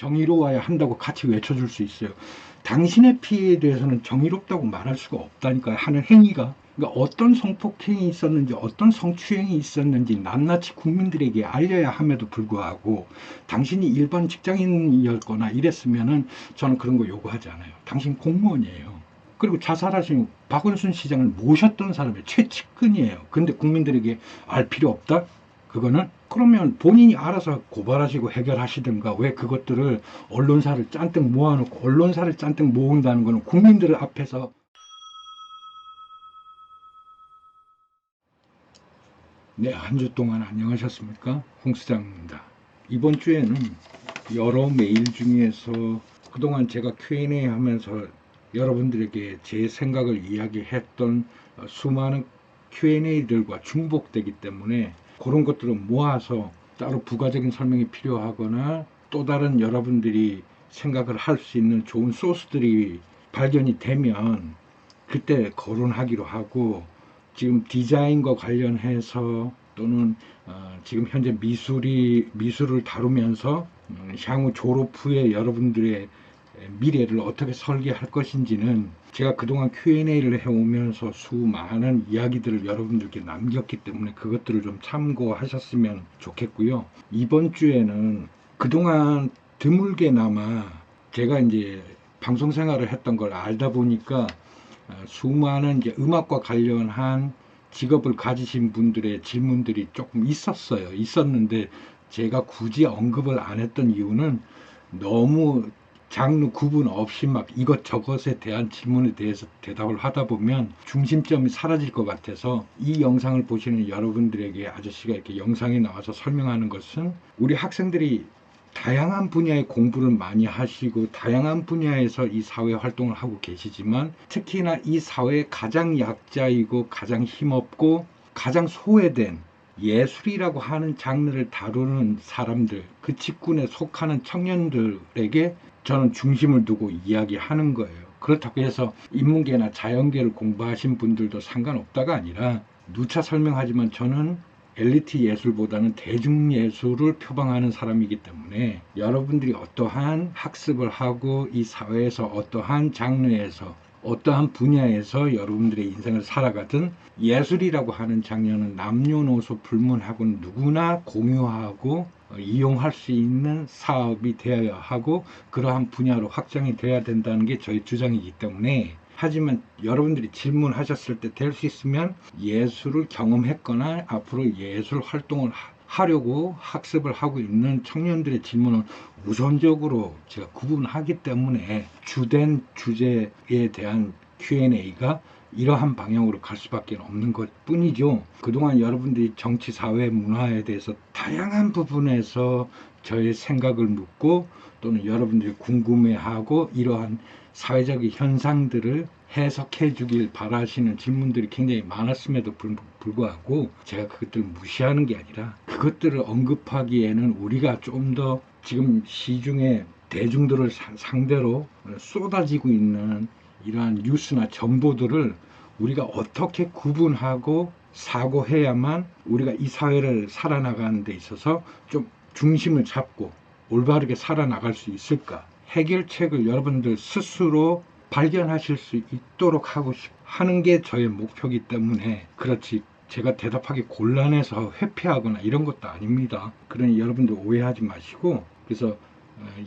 정의로워야 한다고 같이 외쳐줄 수 있어요. 당신의 피해에 대해서는 정의롭다고 말할 수가 없다니까요. 하는 행위가. 그러니까 어떤 성폭행이 있었는지 어떤 성추행이 있었는지 낱낱이 국민들에게 알려야 함에도 불구하고 당신이 일반 직장인이었거나 이랬으면은 저는 그런 거 요구하지 않아요. 당신 공무원이에요. 그리고 자살하신 박원순 시장을 모셨던 사람이 최측근이에요. 근데 국민들에게 알 필요 없다? 그거는? 그러면 본인이 알아서 고발하시고 해결하시든가 왜 그것들을 언론사를 잔뜩 모아놓고 언론사를 잔뜩 모은다는 거는 국민들 앞에서. 네, 한 주 동안 안녕하셨습니까? 홍수장입니다. 이번 주에는 여러 메일 중에서 그동안 제가 Q&A 하면서 여러분들에게 제 생각을 이야기했던 수많은 Q&A들과 중복되기 때문에 그런 것들을 모아서 따로 부가적인 설명이 필요하거나 또 다른 여러분들이 생각을 할 수 있는 좋은 소스들이 발견이 되면 그때 거론하기로 하고, 지금 디자인과 관련해서 또는 지금 현재 미술을 다루면서 향후 졸업 후에 여러분들의 미래를 어떻게 설계할 것인지는 제가 그동안 Q&A를 해오면서 수많은 이야기들을 여러분들께 남겼기 때문에 그것들을 좀 참고하셨으면 좋겠고요. 이번 주에는 그동안 드물게나마 제가 이제 방송 생활을 했던 걸 알다 보니까 수많은 이제 음악과 관련한 직업을 가지신 분들의 질문들이 조금 있었는데 제가 굳이 언급을 안 했던 이유는 너무 장르 구분 없이 막 이것저것에 대한 질문에 대해서 대답을 하다 보면 중심점이 사라질 것 같아서 이 영상을 보시는 여러분들에게 아저씨가 이렇게 영상에 나와서 설명하는 것은 우리 학생들이 다양한 분야의 공부를 많이 하시고 다양한 분야에서 이 사회 활동을 하고 계시지만 특히나 이 사회의 가장 약자이고 가장 힘없고 가장 소외된 예술이라고 하는 장르를 다루는 사람들, 그 직군에 속하는 청년들에게 저는 중심을 두고 이야기하는 거예요. 그렇다고 해서 인문계나 자연계를 공부하신 분들도 상관없다가 아니라 누차 설명하지만 저는 엘리트 예술보다는 대중예술을 표방하는 사람이기 때문에 여러분들이 어떠한 학습을 하고 이 사회에서 어떠한 장르에서 어떠한 분야에서 여러분들의 인생을 살아가든 예술이라고 하는 장르는 남녀노소 불문하고 누구나 공유하고 이용할 수 있는 사업이 되어야 하고 그러한 분야로 확장이 돼야 된다는 게 저희 주장이기 때문에, 하지만 여러분들이 질문하셨을 때 될 수 있으면 예술을 경험했거나 앞으로 예술 활동을 하려고 학습을 하고 있는 청년들의 질문을 우선적으로 제가 구분하기 때문에 주된 주제에 대한 Q&A가 이러한 방향으로 갈 수밖에 없는 것 뿐이죠. 그동안 여러분들이 정치, 사회, 문화에 대해서 다양한 부분에서 저의 생각을 묻고 또는 여러분들이 궁금해하고 이러한 사회적 현상들을 해석해 주길 바라시는 질문들이 굉장히 많았음에도 불구하고 제가 그것들을 무시하는 게 아니라 그것들을 언급하기에는 우리가 좀 더 지금 시중에 대중들을 상대로 쏟아지고 있는 이러한 뉴스나 정보들을 우리가 어떻게 구분하고 사고해야만 우리가 이 사회를 살아나가는 데 있어서 좀 중심을 잡고 올바르게 살아나갈 수 있을까, 해결책을 여러분들 스스로 발견하실 수 있도록 하는 게 저의 목표이기 때문에 그렇지, 제가 대답하기 곤란해서 회피하거나 이런 것도 아닙니다. 그러니 여러분들 오해하지 마시고, 그래서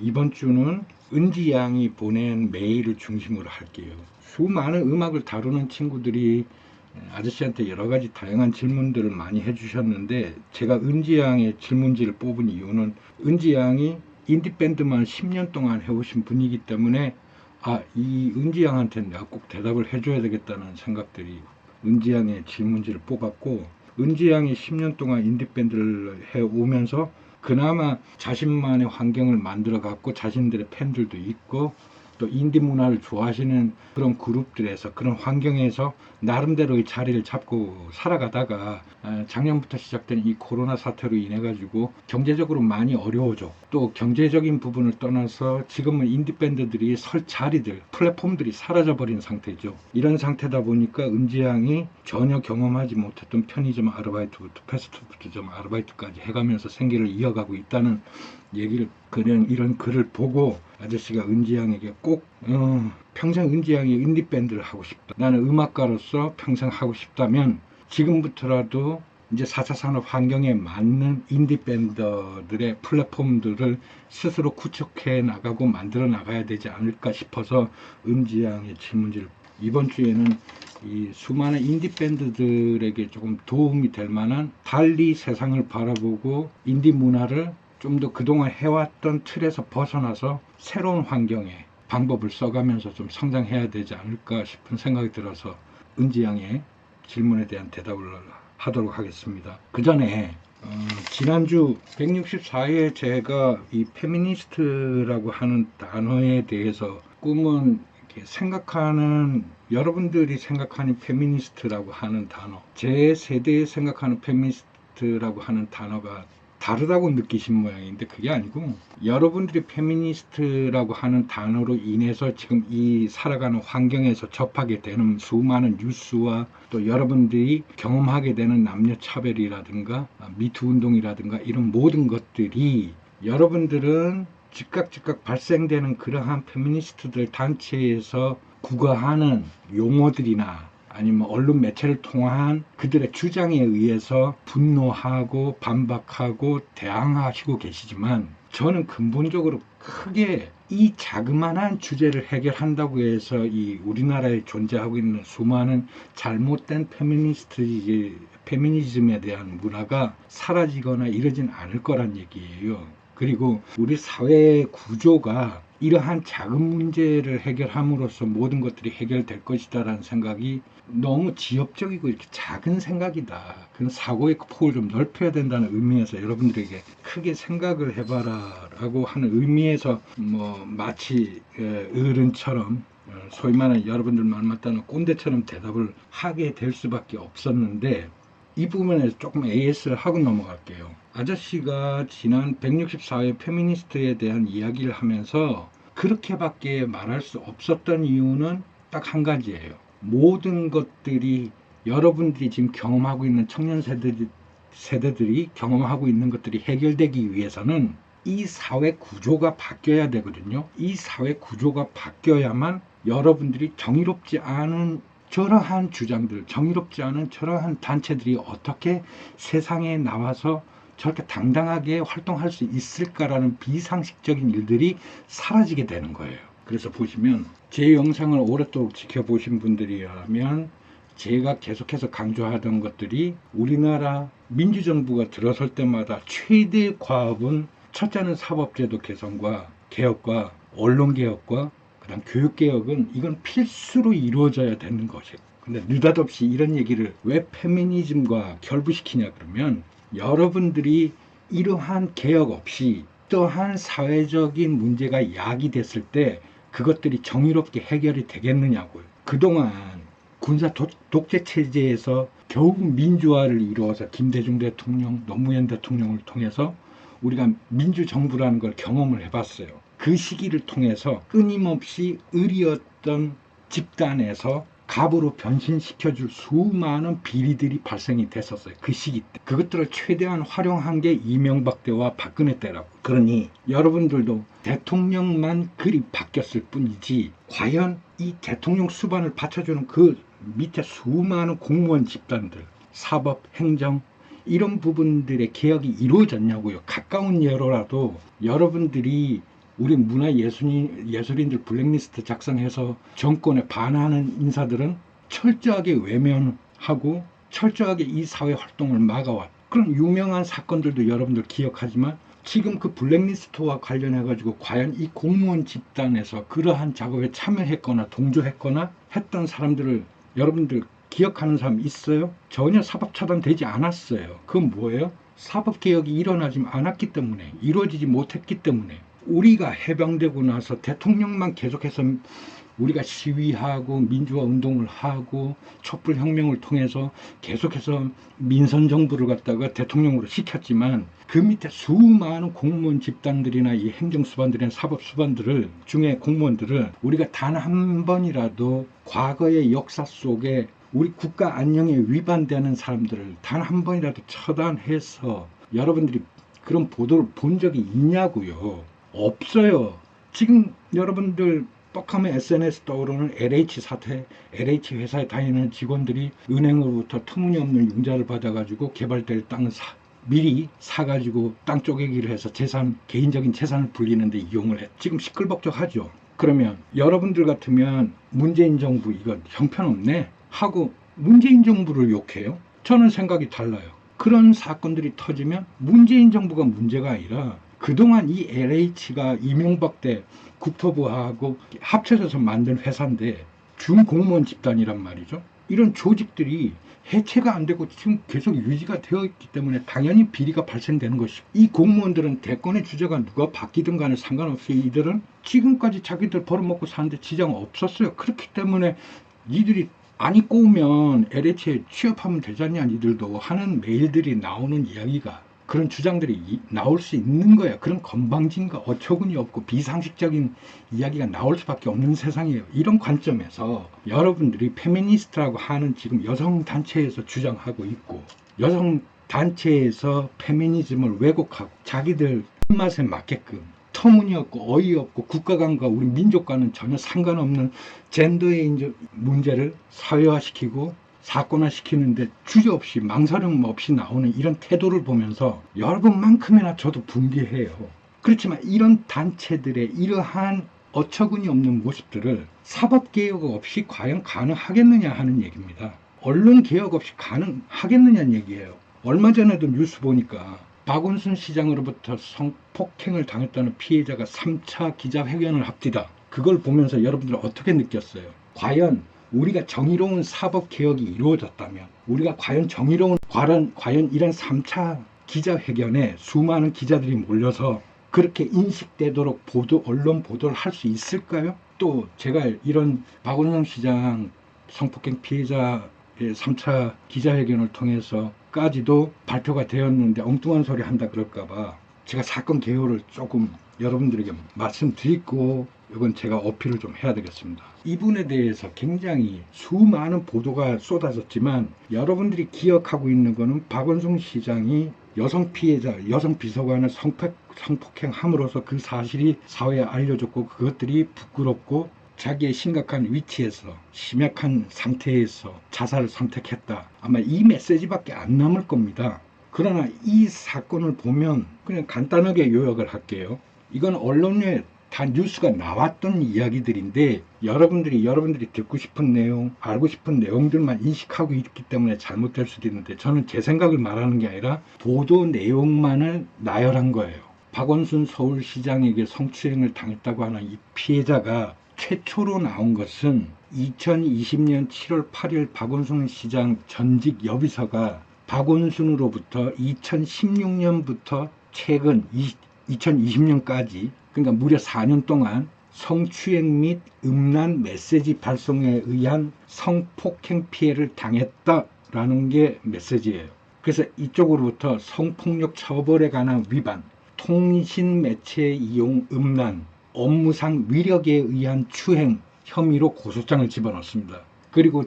이번 주는 은지 양이 보낸 메일을 중심으로 할게요. 수많은 음악을 다루는 친구들이 아저씨한테 여러 가지 다양한 질문들을 많이 해주셨는데 제가 은지 양의 질문지를 뽑은 이유는 은지 양이 인디밴드만 10년 동안 해오신 분이기 때문에 이 은지 양한테는 내가 꼭 대답을 해줘야 되겠다는 생각들이 은지 양의 질문지를 뽑았고, 은지 양이 10년 동안 인디밴드를 해오면서 그나마 자신만의 환경을 만들어 갖고 자신들의 팬들도 있고 또 인디 문화를 좋아하시는 그런 그룹들에서 그런 환경에서 나름대로의 자리를 잡고 살아가다가 작년부터 시작된 이 코로나 사태로 인해 가지고 경제적으로 많이 어려워져. 또 경제적인 부분을 떠나서 지금은 인디 밴드들이 설 자리들, 플랫폼들이 사라져 버린 상태죠. 이런 상태다 보니까 은지양이 전혀 경험하지 못했던 편의점 아르바이트부터 패스트푸드점 아르바이트까지 해가면서 생계를 이어가고 있다는 얘기를, 그냥 이런 글을 보고 아저씨가 은지양에게 꼭 평생 은지양이 인디밴드를 하고 싶다, 나는 음악가로서 평생 하고 싶다면 지금부터라도 이제 4차 산업 환경에 맞는 인디밴더들의 플랫폼들을 스스로 구축해 나가고 만들어 나가야 되지 않을까 싶어서 은지양의 질문지를, 이번 주에는 이 수많은 인디밴드들에게 조금 도움이 될 만한, 달리 세상을 바라보고 인디 문화를 좀 더 그동안 해왔던 틀에서 벗어나서 새로운 환경에 방법을 써가면서 좀 성장해야 되지 않을까 싶은 생각이 들어서 은지양의 질문에 대한 대답을 하도록 하겠습니다. 그 전에 지난주 164회 제가 이 페미니스트라고 하는 단어에 대해서 꿈은 생각하는, 여러분들이 생각하는 페미니스트라고 하는 단어, 제 세대에 생각하는 페미니스트라고 하는 단어가 다르다고 느끼신 모양인데, 그게 아니고 여러분들이 페미니스트라고 하는 단어로 인해서 지금 이 살아가는 환경에서 접하게 되는 수많은 뉴스와 또 여러분들이 경험하게 되는 남녀차별이라든가 미투 운동이라든가 이런 모든 것들이, 여러분들은 즉각 발생되는 그러한 페미니스트들 단체에서 구가하는 용어들이나 아니면 언론 매체를 통한 그들의 주장에 의해서 분노하고 반박하고 대항하시고 계시지만, 저는 근본적으로 크게 이 자그마한 주제를 해결한다고 해서 이 우리나라에 존재하고 있는 수많은 잘못된 페미니즘에 대한 문화가 사라지거나 이러진 않을 거란 얘기예요. 그리고 우리 사회의 구조가 이러한 작은 문제를 해결함으로써 모든 것들이 해결될 것이다라는 생각이 너무 지엽적이고 이렇게 작은 생각이다. 그런 사고의 폭을 좀 넓혀야 된다는 의미에서 여러분들에게 크게 생각을 해봐라 라고 하는 의미에서 마치 어른처럼, 소위 말하는 여러분들 말 맞다는 꼰대처럼 대답을 하게 될 수밖에 없었는데, 이 부분에서 조금 AS를 하고 넘어갈게요. 아저씨가 지난 164회 페미니스트에 대한 이야기를 하면서 그렇게밖에 말할 수 없었던 이유는 딱 한 가지예요. 모든 것들이, 여러분들이 지금 경험하고 있는 청년 세대들이 경험하고 있는 것들이 해결되기 위해서는 이 사회 구조가 바뀌어야 되거든요. 이 사회 구조가 바뀌어야만 여러분들이 정의롭지 않은 저러한 주장들, 정의롭지 않은 저러한 단체들이 어떻게 세상에 나와서 저렇게 당당하게 활동할 수 있을까라는 비상식적인 일들이 사라지게 되는 거예요. 그래서 보시면 제 영상을 오랫도록 지켜보신 분들이라면 제가 계속해서 강조하던 것들이, 우리나라 민주정부가 들어설 때마다 최대 과업은 첫째는 사법제도 개선과 개혁과 언론개혁과 그다음 교육개혁은 이건 필수로 이루어져야 되는 것이에요. 근데 느닷없이 이런 얘기를 왜 페미니즘과 결부시키냐 그러면, 여러분들이 이러한 개혁 없이 또한 사회적인 문제가 야기됐을 때 그것들이 정의롭게 해결이 되겠느냐고요. 그동안 군사 독재 체제에서 겨우 민주화를 이루어서 김대중 대통령, 노무현 대통령을 통해서 우리가 민주정부라는 걸 경험을 해봤어요. 그 시기를 통해서 끊임없이 을이었던 집단에서 갑으로 변신시켜줄 수많은 비리들이 발생이 됐었어요. 그 시기 때. 그것들을 최대한 활용한 게 이명박 때와 박근혜 때라고. 그러니 여러분들도 대통령만 그리 바뀌었을 뿐이지, 과연 이 대통령 수반을 받쳐주는 그 밑에 수많은 공무원 집단들, 사법, 행정, 이런 부분들의 개혁이 이루어졌냐고요. 가까운 예로라도 여러분들이 우리 문화예술인들 블랙리스트 작성해서 정권에 반하는 인사들은 철저하게 외면하고 철저하게 이 사회 활동을 막아왔, 그런 유명한 사건들도 여러분들 기억하지만, 지금 그 블랙리스트와 관련해가지고 과연 이 공무원 집단에서 그러한 작업에 참여했거나 동조했거나 했던 사람들을 여러분들 기억하는 사람 있어요? 전혀 사법 처단되지 않았어요. 그건 뭐예요? 사법개혁이 일어나지 않았기 때문에, 이루어지지 못했기 때문에. 우리가 해방되고 나서 대통령만 계속해서 우리가 시위하고 민주화 운동을 하고 촛불혁명을 통해서 계속해서 민선정부를 갖다가 대통령으로 시켰지만 그 밑에 수많은 공무원 집단들이나 이 행정수반들이나 사법수반들을 중에 공무원들을 우리가 단 한 번이라도 과거의 역사 속에 우리 국가 안녕에 위반되는 사람들을 단 한 번이라도 처단해서 여러분들이 그런 보도를 본 적이 있냐고요? 없어요. 지금 여러분들 뻑하면 SNS 떠오르는 LH 사태, LH 회사에 다니는 직원들이 은행으로부터 터무니없는 융자를 받아가지고 개발될 땅을 미리 사가지고 땅 쪼개기를 해서 개인적인 재산을 불리는데 이용을 해. 지금 시끌벅적하죠. 그러면 여러분들 같으면 문재인 정부 이거 형편없네 하고 문재인 정부를 욕해요? 저는 생각이 달라요. 그런 사건들이 터지면 문재인 정부가 문제가 아니라 그동안 이 LH가 이명박 때 국토부하고 합쳐져서 만든 회사인데 준공무원 집단이란 말이죠. 이런 조직들이 해체가 안 되고 지금 계속 유지가 되어 있기 때문에 당연히 비리가 발생되는 것이고, 이 공무원들은 대권의 주자가 누가 바뀌든 간에 상관없이 이들은 지금까지 자기들 벌어먹고 사는데 지장 없었어요. 그렇기 때문에 이들이 안 입고 오면 LH에 취업하면 되잖냐 니들도 하는 메일들이 나오는 이야기가, 그런 주장들이 나올 수 있는 거야. 그런 건방진과 어처구니 없고 비상식적인 이야기가 나올 수밖에 없는 세상이에요. 이런 관점에서 여러분들이 페미니스트라고 하는 지금 여성단체에서 주장하고 있고, 여성단체에서 페미니즘을 왜곡하고 자기들 입맛에 맞게끔 터무니없고 어이없고 국가관과 우리 민족과는 전혀 상관없는 젠더의 문제를 사회화시키고 사건화시키는데 주저없이 망설임 없이 나오는 이런 태도를 보면서 여러분만큼이나 저도 분개해요. 그렇지만 이런 단체들의 이러한 어처구니 없는 모습들을 사법개혁 없이 과연 가능하겠느냐 하는 얘기입니다. 언론개혁 없이 가능하겠느냐는 얘기예요. 얼마 전에도 뉴스 보니까 박원순 시장으로부터 성폭행을 당했다는 피해자가 3차 기자회견을 합디다. 그걸 보면서 여러분들 어떻게 느꼈어요? 과연 우리가 정의로운 사법개혁이 이루어졌다면, 우리가 과연 과연 이런 3차 기자회견에 수많은 기자들이 몰려서 그렇게 인식되도록 언론 보도를 할 수 있을까요? 또 제가 이런 박원순 시장 성폭행 피해자의 3차 기자회견을 통해서까지도 발표가 되었는데 엉뚱한 소리 한다 그럴까봐 제가 사건 개요를 조금 여러분들에게 말씀드리고, 이건 제가 어필을 좀 해야 되겠습니다. 이분에 대해서 굉장히 수많은 보도가 쏟아졌지만 여러분들이 기억하고 있는 거는 박원순 시장이 여성 피해자, 여성 비서관을 성폭행함으로써 그 사실이 사회에 알려졌고 그것들이 부끄럽고 자기의 심각한 위치에서 심약한 상태에서 자살을 선택했다. 아마 이 메시지밖에 안 남을 겁니다. 그러나 이 사건을 보면 그냥 간단하게 요약을 할게요. 이건 언론에 다 뉴스가 나왔던 이야기들인데 여러분들이 듣고 싶은 내용, 알고 싶은 내용들만 인식하고 있기 때문에 잘못될 수도 있는데, 저는 제 생각을 말하는 게 아니라 보도 내용만을 나열한 거예요. 박원순 서울시장에게 성추행을 당했다고 하는 이 피해자가 최초로 나온 것은 2020년 7월 8일 박원순 시장 전직 여비서가 박원순으로부터 2016년부터 최근 2020년까지, 그러니까 무려 4년 동안 성추행 및 음란 메시지 발송에 의한 성폭행 피해를 당했다라는 게 메시지예요. 그래서 이쪽으로부터 성폭력 처벌에 관한 위반, 통신 매체 이용 음란, 업무상 위력에 의한 추행 혐의로 고소장을 집어넣습니다. 그리고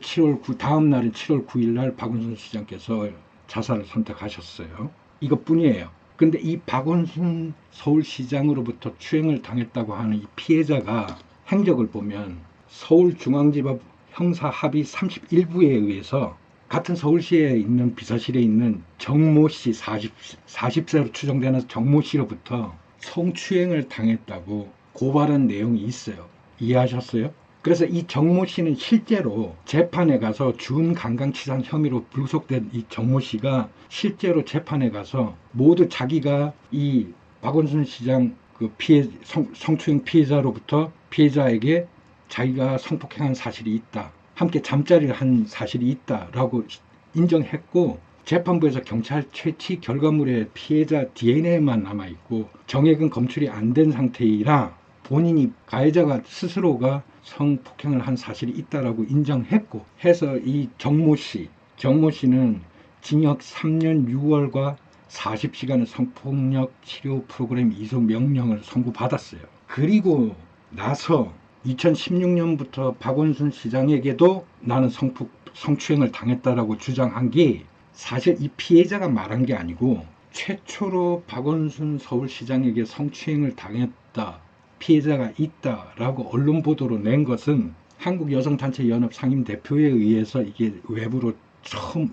다음 날인 7월 9일 날 박원순 시장께서 자살을 선택하셨어요. 이것뿐이에요. 근데 이 박원순 서울시장으로부터 추행을 당했다고 하는 이 피해자가 행적을 보면 서울중앙지법 형사합의 31부에 의해서 같은 서울시에 있는 비서실에 있는 정모 씨, 40세로 추정되는 정모 씨로부터 성추행을 당했다고 고발한 내용이 있어요. 이해하셨어요? 그래서 이 정모 씨는 실제로 재판에 가서 준강강치상 혐의로 불구속된 이 정모 씨가 실제로 재판에 가서 모두 자기가 이 박원순 시장 성추행 피해자로부터 피해자에게 자기가 성폭행한 사실이 있다, 함께 잠자리를 한 사실이 있다라고 인정했고, 재판부에서 경찰 채취 결과물에 피해자 DNA만 남아있고 정액은 검출이 안 된 상태이라 본인이 가해자가 스스로가 성폭행을 한 사실이 있다라고 인정했고 해서 이 정모 씨는 징역 3년 6월과 40시간의 성폭력 치료 프로그램 이수 명령을 선고받았어요. 그리고 나서 2016년부터 박원순 시장에게도 나는 성추행을 당했다라고 주장한 게 사실 이 피해자가 말한 게 아니고 최초로 박원순 서울시장에게 성추행을 당했다, 피해자가 있다라고 언론 보도로 낸 것은 한국여성단체연합 상임대표에 의해서 이게 외부로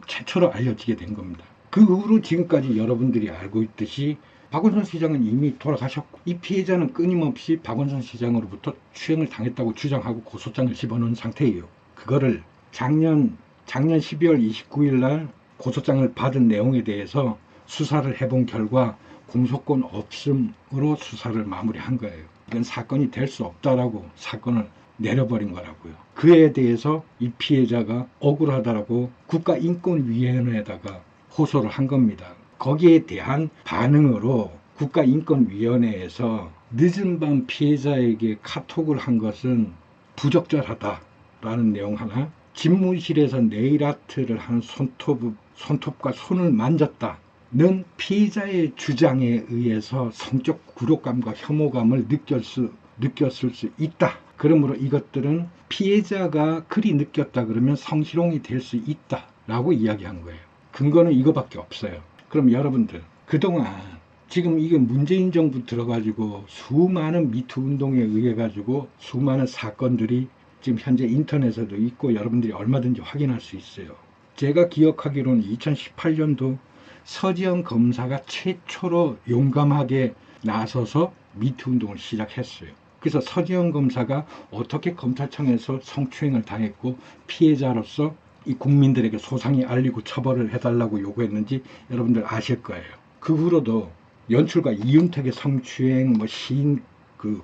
최초로 알려지게 된 겁니다. 그 후로 지금까지 여러분들이 알고 있듯이 박원순 시장은 이미 돌아가셨고 이 피해자는 끊임없이 박원순 시장으로부터 추행을 당했다고 주장하고 고소장을 집어넣은 상태예요. 그거를 작년 12월 29일 날 고소장을 받은 내용에 대해서 수사를 해본 결과 공소권 없음으로 수사를 마무리한 거예요. 이건 사건이 될 수 없다라고 사건을 내려버린 거라고요. 그에 대해서 이 피해자가 억울하다라고 국가인권위원회에다가 호소를 한 겁니다. 거기에 대한 반응으로 국가인권위원회에서 늦은 밤 피해자에게 카톡을 한 것은 부적절하다라는 내용 하나, 집무실에서 네일아트를 한 손톱과 손을 만졌다는 피해자의 주장에 의해서 성적 굴욕감과 혐오감을 느꼈을 수 있다. 그러므로 이것들은 피해자가 그리 느꼈다 그러면 성희롱이 될 수 있다 라고 이야기한 거예요. 근거는 이거밖에 없어요. 그럼 여러분들, 그동안 지금 이게 문재인 정부 들어가지고 수많은 미투 운동에 의해 가지고 수많은 사건들이 지금 현재 인터넷에도 있고 여러분들이 얼마든지 확인할 수 있어요. 제가 기억하기로는 2018년도 서지현 검사가 최초로 용감하게 나서서 미투 운동을 시작했어요. 그래서 서지현 검사가 어떻게 검찰청에서 성추행을 당했고 피해자로서 이 국민들에게 소상히 알리고 처벌을 해달라고 요구했는지 여러분들 아실 거예요. 그 후로도 연출가 이윤택의 성추행, 시인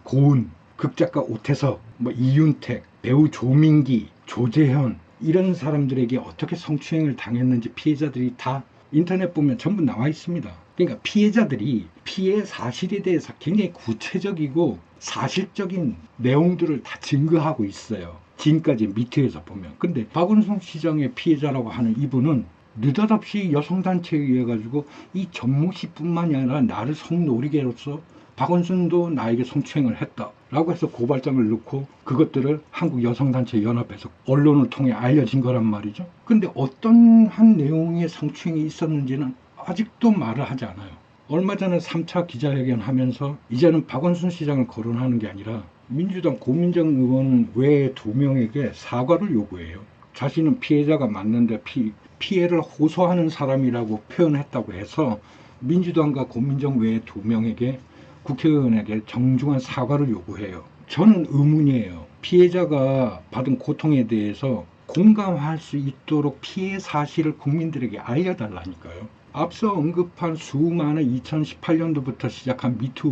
고은, 극작가 오태석, 이윤택, 배우 조민기, 조재현 이런 사람들에게 어떻게 성추행을 당했는지 피해자들이 다 인터넷 보면 전부 나와 있습니다. 그러니까 피해자들이 피해 사실에 대해서 굉장히 구체적이고 사실적인 내용들을 다 증거하고 있어요. 지금까지 미투에서 보면. 근데 박원순 시장의 피해자라고 하는 이분은 느닷없이 여성단체에 의해 가지고 이 정모 씨뿐만이 아니라 나를 성노리개로서 박원순도 나에게 성추행을 했다 라고 해서 고발장을 넣고 그것들을 한국여성단체연합에서 언론을 통해 알려진 거란 말이죠. 근데 어떤 한 내용의 성추행이 있었는지는 아직도 말을 하지 않아요. 얼마 전에 3차 기자회견 하면서 이제는 박원순 시장을 거론하는 게 아니라 민주당 고민정 의원 외에 2명에게 사과를 요구해요. 자신은 피해자가 맞는데 피해를 호소하는 사람이라고 표현했다고 해서 민주당과 고민정 외에 2명에게 국회의원에게 정중한 사과를 요구해요. 저는 의문이에요. 피해자가 받은 고통에 대해서 공감할 수 있도록 피해 사실을 국민들에게 알려달라니까요. 앞서 언급한 수많은 2018년도부터 시작한 미투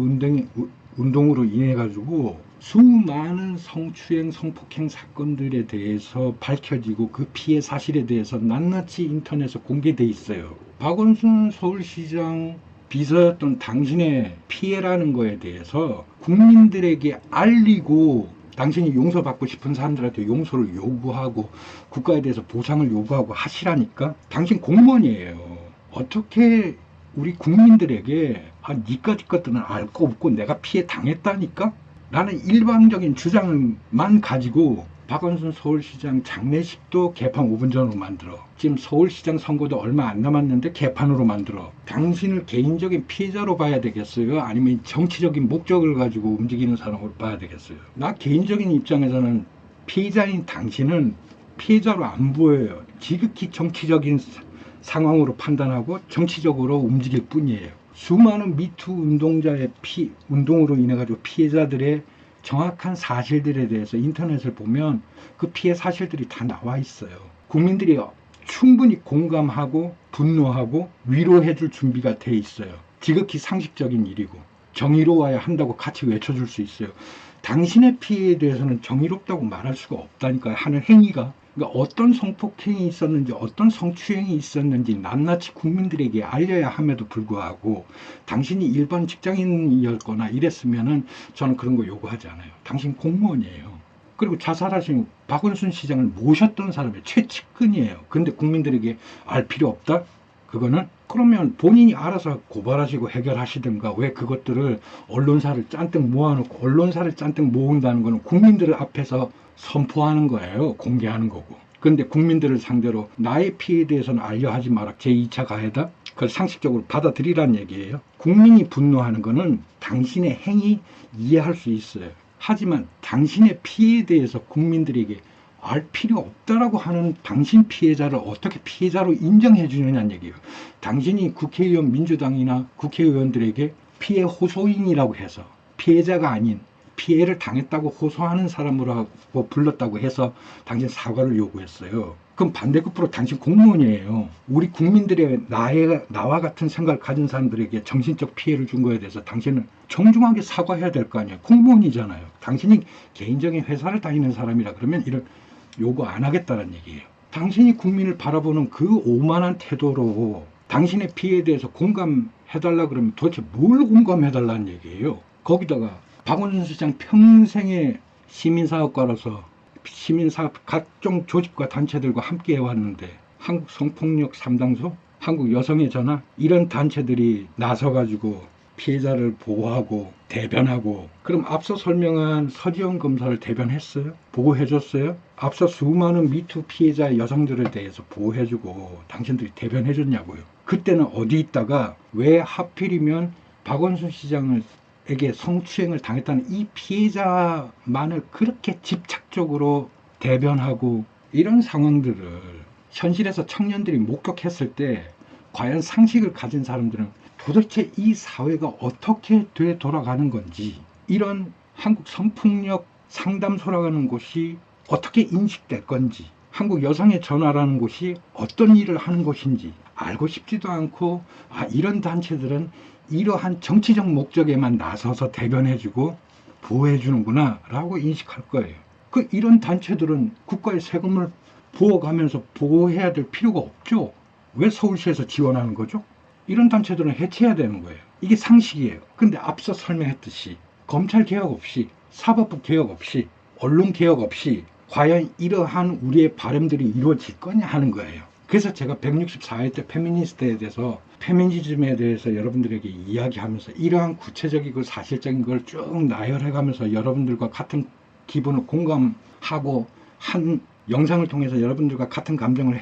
운동으로 인해 가지고 수많은 성추행, 성폭행 사건들에 대해서 밝혀지고 그 피해 사실에 대해서 낱낱이 인터넷에 공개돼 있어요. 박원순 서울시장 비서였던 당신의 피해라는 거에 대해서 국민들에게 알리고 당신이 용서받고 싶은 사람들한테 용서를 요구하고 국가에 대해서 보상을 요구하고 하시라니까. 당신 공무원이에요. 어떻게 우리 국민들에게 니까지 것들은 알 거 없고 내가 피해 당했다니까? 라는 일방적인 주장만 가지고 박원순 서울시장 장례식도 개판 5분 전으로 만들어. 지금 서울시장 선거도 얼마 안 남았는데 개판으로 만들어. 당신을 개인적인 피해자로 봐야 되겠어요? 아니면 정치적인 목적을 가지고 움직이는 사람으로 봐야 되겠어요? 나 개인적인 입장에서는 피해자인 당신은 피해자로 안 보여요. 지극히 정치적인 상황으로 판단하고 정치적으로 움직일 뿐이에요. 수많은 미투 운동자의 운동으로 인해 가지고 피해자들의 정확한 사실들에 대해서 인터넷을 보면 그 피해 사실들이 다 나와 있어요. 국민들이 충분히 공감하고 분노하고 위로해 줄 준비가 돼 있어요. 지극히 상식적인 일이고 정의로워야 한다고 같이 외쳐줄 수 있어요. 당신의 피해에 대해서는 정의롭다고 말할 수가 없다니까요. 하는 행위가. 그러니까 어떤 성폭행이 있었는지 어떤 성추행이 있었는지 낱낱이 국민들에게 알려야 함에도 불구하고 당신이 일반 직장인이었거나 이랬으면은 저는 그런 거 요구하지 않아요. 당신 공무원이에요. 그리고 자살하신 박원순 시장을 모셨던 사람의 최측근이에요. 근데 국민들에게 알 필요 없다? 그거는 그러면 본인이 알아서 고발하시고 해결하시든가 왜 그것들을 언론사를 잔뜩 모아놓고 언론사를 잔뜩 모은다는 거는 국민들 앞에서 선포하는 거예요. 공개하는 거고. 근데 국민들을 상대로 나의 피해에 대해서는 알려하지 마라. 제2차 가해다? 그걸 상식적으로 받아들이란 얘기예요. 국민이 분노하는 거는 당신의 행위 이해할 수 있어요. 하지만 당신의 피해에 대해서 국민들에게 알 필요 없다라고 하는 당신 피해자를 어떻게 피해자로 인정해 주느냐는 얘기예요. 당신이 국회의원 민주당이나 국회의원들에게 피해 호소인이라고 해서 피해자가 아닌 피해를 당했다고 호소하는 사람으로 불렀다고 해서 당신 사과를 요구했어요. 그럼 반대급부로 당신 공무원이에요. 우리 국민들의 나와 같은 생각을 가진 사람들에게 정신적 피해를 준 거에 대해서 당신은 정중하게 사과해야 될 거 아니에요. 공무원이잖아요. 당신이 개인적인 회사를 다니는 사람이라 그러면 이런 요구 안 하겠다는 얘기예요. 당신이 국민을 바라보는 그 오만한 태도로 당신의 피해에 대해서 공감해달라 그러면 도대체 뭘 공감해달라는 얘기예요. 거기다가 박원순 시장 평생의 시민사업가로서 시민사업 각종 조직과 단체들과 함께 해왔는데 한국 성폭력 3당소, 한국 여성의 전화 이런 단체들이 나서가지고 피해자를 보호하고 대변하고 그럼 앞서 설명한 서지영 검사를 대변했어요? 보호해줬어요? 앞서 수많은 미투 피해자 여성들에 대해서 보호해주고 당신들이 대변해줬냐고요. 그때는 어디 있다가 왜 하필이면 박원순 시장에게 성추행을 당했다는 이 피해자만을 그렇게 집착적으로 대변하고 이런 상황들을 현실에서 청년들이 목격했을 때 과연 상식을 가진 사람들은 도대체 이 사회가 어떻게 돼 돌아가는 건지 이런 한국 성폭력 상담소라는 곳이 어떻게 인식될 건지 한국 여성의 전화라는 곳이 어떤 일을 하는 곳인지 알고 싶지도 않고 이런 단체들은 이러한 정치적 목적에만 나서서 대변해주고 보호해주는구나 라고 인식할 거예요. 이런 단체들은 국가의 세금을 부어가면서 보호해야 될 필요가 없죠. 왜 서울시에서 지원하는 거죠? 이런 단체들은 해체해야 되는 거예요. 이게 상식이에요. 근데 앞서 설명했듯이 검찰 개혁 없이 사법부 개혁 없이 언론 개혁 없이 과연 이러한 우리의 바람들이 이루어질 거냐 하는 거예요. 그래서 제가 164회 때 페미니스트에 대해서 페미니즘에 대해서 여러분들에게 이야기하면서 이러한 구체적이고 사실적인 걸 쭉 나열해가면서 여러분들과 같은 기분을 공감하고 한 영상을 통해서 여러분들과 같은 감정을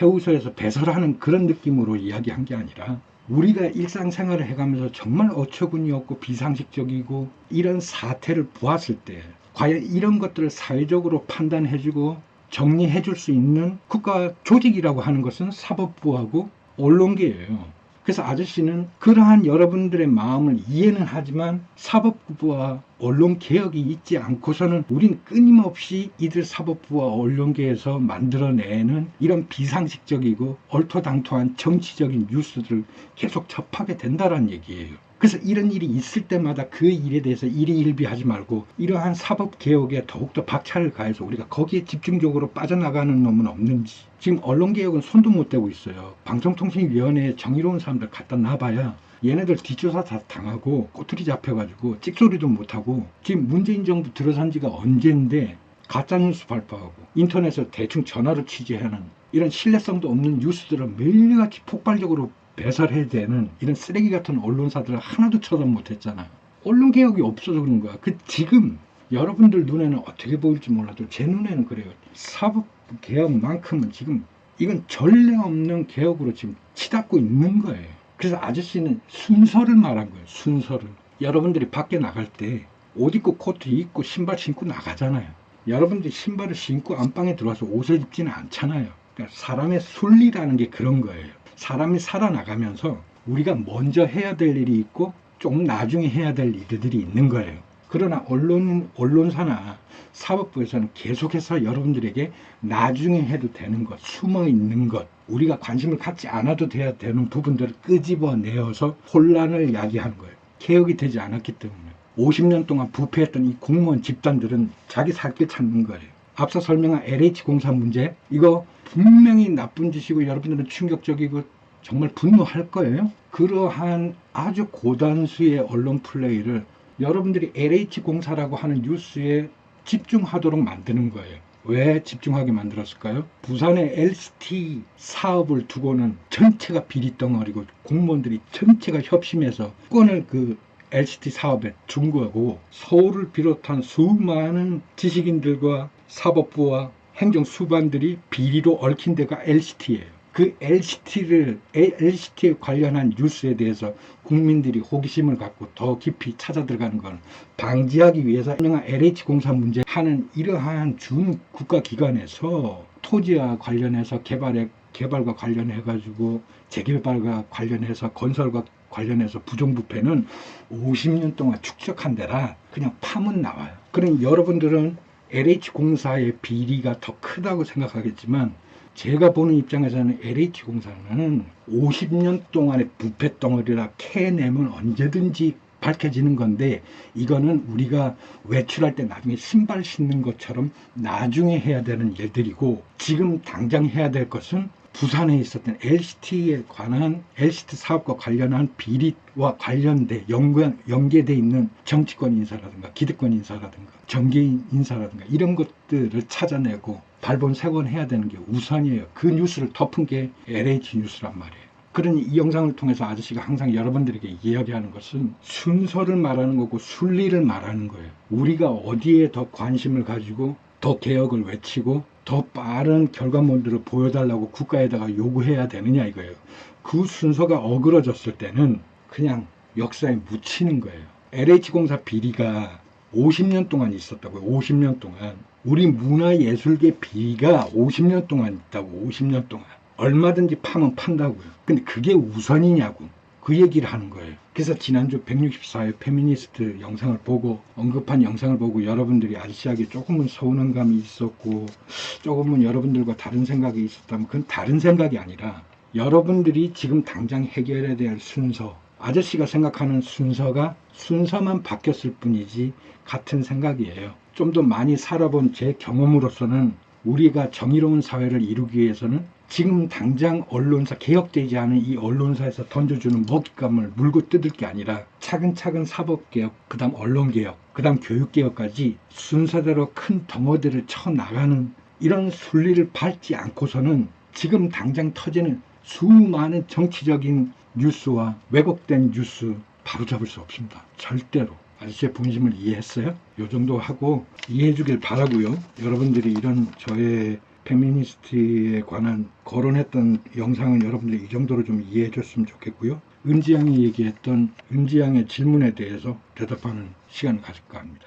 해우소에서 배설하는 그런 느낌으로 이야기한 게 아니라 우리가 일상생활을 해가면서 정말 어처구니 없고 비상식적이고 이런 사태를 보았을 때 과연 이런 것들을 사회적으로 판단해주고 정리해줄 수 있는 국가 조직이라고 하는 것은 사법부하고 언론계예요. 그래서 아저씨는 그러한 여러분들의 마음을 이해는 하지만 사법부와 언론개혁이 있지 않고서는 우린 끊임없이 이들 사법부와 언론계에서 만들어내는 이런 비상식적이고 얼토당토한 정치적인 뉴스들을 계속 접하게 된다는 얘기예요. 그래서 이런 일이 있을 때마다 그 일에 대해서 일희일비하지 말고 이러한 사법개혁에 더욱더 박차를 가해서 우리가 거기에 집중적으로 빠져나가는 놈은 없는지. 지금 언론개혁은 손도 못 대고 있어요. 방송통신위원회에 정의로운 사람들 갖다 놔봐야 얘네들 뒷조사 다 당하고 꼬투리 잡혀가지고 찍소리도 못하고 지금 문재인 정부 들어선 지가 언젠데 가짜뉴스 발표하고 인터넷에서 대충 전화로 취재하는 이런 신뢰성도 없는 뉴스들을 매일같이 폭발적으로 배설해야 되는 이런 쓰레기 같은 언론사들을 하나도 처단 못했잖아요. 언론개혁이 없어서 그런 거야. 지금 여러분들 눈에는 어떻게 보일지 몰라도 제 눈에는 그래요. 사법개혁만큼은 지금 이건 전례 없는 개혁으로 지금 치닫고 있는 거예요. 그래서 아저씨는 순서를 말한 거예요. 순서를. 여러분들이 밖에 나갈 때 옷 입고 코트 입고 신발 신고 나가잖아요. 여러분들이 신발을 신고 안방에 들어와서 옷을 입지는 않잖아요. 그러니까 사람의 순리라는 게 그런 거예요. 사람이 살아나가면서 우리가 먼저 해야 될 일이 있고 조금 나중에 해야 될 일들이 있는 거예요. 그러나 언론사나 사법부에서는 계속해서 여러분들에게 나중에 해도 되는 것, 숨어 있는 것, 우리가 관심을 갖지 않아도 돼야 되는 부분들을 끄집어내어서 혼란을 야기하는 거예요. 개혁이 되지 않았기 때문에 50년 동안 부패했던 이 공무원 집단들은 자기 살 길 찾는 거예요. 앞서 설명한 LH공사 문제, 이거 분명히 나쁜 짓이고 여러분들은 충격적이고 정말 분노할 거예요. 그러한 아주 고단수의 언론 플레이를 여러분들이 LH공사라고 하는 뉴스에 집중하도록 만드는 거예요. 왜 집중하게 만들었을까요? 부산의 LCT 사업을 두고는 전체가 비리덩어리고 공무원들이 전체가 협심해서 권을 그 LCT 사업에 준 거고, 서울을 비롯한 수많은 지식인들과 사법부와 행정수반들이 비리로 얽힌 데가 LCT예요. 그 LCT에 관련한 뉴스에 대해서 국민들이 호기심을 갖고 더 깊이 찾아 들어가는 걸 방지하기 위해서 LH공사 문제 하는 이러한 준 국가기관에서 토지와 관련해서 개발과 관련해가지고 재개발과 관련해서 건설과 관련해서 부정부패는 50년 동안 축적한 데라 그냥 파면 나와요. 그럼 여러분들은 LH공사의 비리가 더 크다고 생각하겠지만, 제가 보는 입장에서는 LH공사는 50년 동안의 부패 덩어리라 캐내면 언제든지 밝혀지는 건데, 이거는 우리가 외출할 때 나중에 신발 신는 것처럼 나중에 해야 되는 일들이고, 지금 당장 해야 될 것은 부산에 있었던 LCT에 관한 LCT 사업과 관련한 비리와 관련돼 연계돼 있는 정치권 인사라든가 기득권 인사라든가 정계인 인사라든가 이런 것들을 찾아내고 발본색원해야 되는 게 우선이에요. 그 뉴스를 덮은 게 LH 뉴스란 말이에요. 그러니 이 영상을 통해서 아저씨가 항상 여러분들에게 이야기하는 것은 순서를 말하는 거고 순리를 말하는 거예요. 우리가 어디에 더 관심을 가지고 더 개혁을 외치고 더 빠른 결과물들을 보여달라고 국가에다가 요구해야 되느냐 이거예요. 그 순서가 어그러졌을 때는 그냥 역사에 묻히는 거예요. LH공사 비리가 50년 동안 있었다고요. 50년 동안. 우리 문화예술계 비리가 50년 동안 있다고. 50년 동안. 얼마든지 파면 판다고요. 근데 그게 우선이냐고. 그 얘기를 하는 거예요. 그래서 지난주 164회 페미니스트 영상을 보고, 언급한 영상을 보고 여러분들이 아저씨에게 조금은 서운한 감이 있었고 조금은 여러분들과 다른 생각이 있었다면, 그건 다른 생각이 아니라 여러분들이 지금 당장 해결해야 될 순서, 아저씨가 생각하는 순서만 바뀌었을 뿐이지 같은 생각이에요. 좀 더 많이 살아본 제 경험으로서는 우리가 정의로운 사회를 이루기 위해서는 지금 당장 언론사, 개혁되지 않은 이 언론사에서 던져주는 먹잇감을 물고 뜯을 게 아니라 차근차근 사법개혁, 그 다음 언론개혁, 그 다음 교육개혁까지 순서대로 큰 덩어리를 쳐나가는 이런 순리를 밟지 않고서는 지금 당장 터지는 수많은 정치적인 뉴스와 왜곡된 뉴스 바로잡을 수 없습니다. 절대로. 아저씨의 본심을 이해했어요? 요 정도 하고 이해해 주길 바라고요. 여러분들이 이런 저의 페미니스트에 관한 거론했던 영상은 여러분들이 이 정도로 좀 이해해 줬으면 좋겠고요. 은지양이 얘기했던 은지양의 질문에 대해서 대답하는 시간을 가질까 합니다.